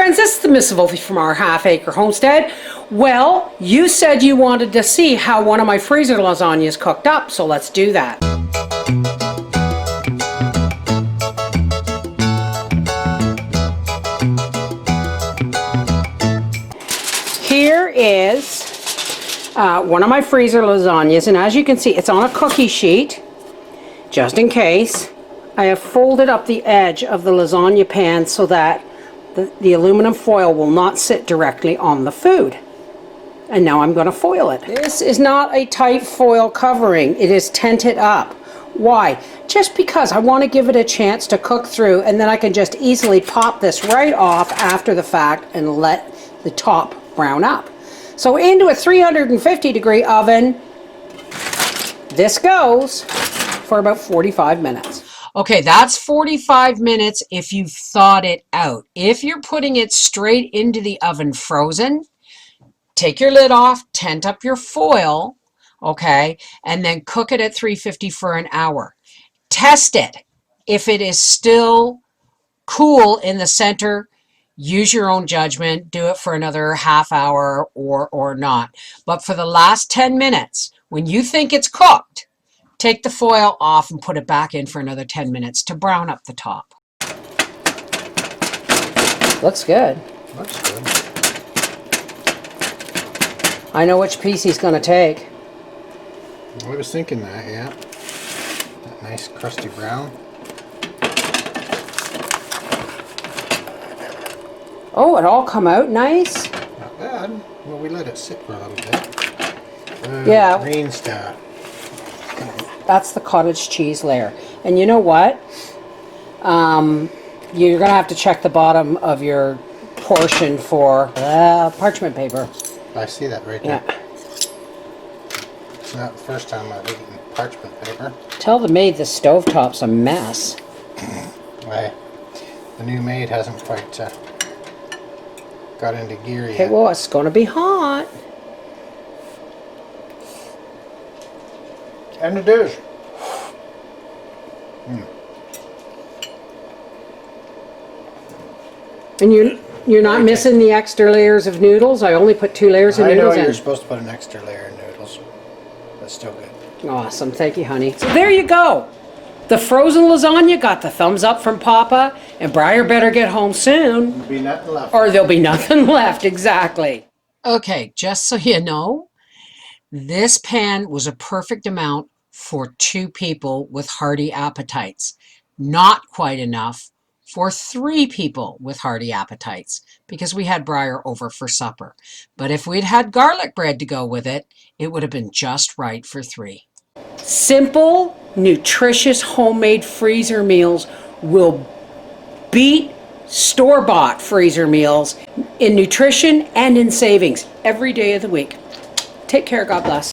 friends, this is the Miss Wolfie from our half-acre homestead. Well, you said you wanted to see how one of my freezer lasagnas cooked up, so let's do that. Here is one of my freezer lasagnas, and as you can see, it's on a cookie sheet, just in case. I have folded up the edge of the lasagna pan so that the aluminum foil will not sit directly on the food. And now I'm going to foil it. This is not a tight foil covering. It is tented up. Why? Just because I want to give it a chance to cook through, and then I can just easily pop this right off after the fact and let the top brown up. So into a 350-degree oven, this goes for about 45 minutes. Okay, that's 45 minutes if you've thawed it out. If you're putting it straight into the oven frozen, take your lid off, tent up your foil, okay, and then cook it at 350 for an hour. Test it. If it is still cool in the center, use your own judgment. Do it for another half hour or not. But for the last 10 minutes, when you think it's cooked, take the foil off and put it back in for another 10 minutes to brown up the top. Looks good. Looks good. I know which piece he's going to take. I was thinking that, yeah. That nice crusty brown. Oh, it all come out nice. Not bad. Well, we let it sit for a little bit. Yeah. Green stuff. That's the cottage cheese layer. And you know what? You're going to have to check the bottom of your portion for parchment paper. I see that right there. Yeah. It's not the first time I've eaten parchment paper. Tell the maid the stovetop's a mess. Why, the new maid hasn't quite got into gear yet. Okay, well, it's going to be hot. And it is. And you're not missing the extra layers of noodles. I only put 2 layers of noodles in. I know you're supposed to put an extra layer of noodles. That's still good. Awesome. Thank you, honey. So there you go. The frozen lasagna got the thumbs up from Papa, and Briar better get home soon. There'll be nothing left. Or there'll be nothing left, exactly. Okay, just so you know, this pan was a perfect amount for 2 people with hearty appetites. Not quite enough for 3 people with hearty appetites, because we had Briar over for supper. But if we'd had garlic bread to go with it, it would have been just right for 3. Simple, nutritious homemade freezer meals will beat store-bought freezer meals in nutrition and in savings every day of the week. Take care. God bless.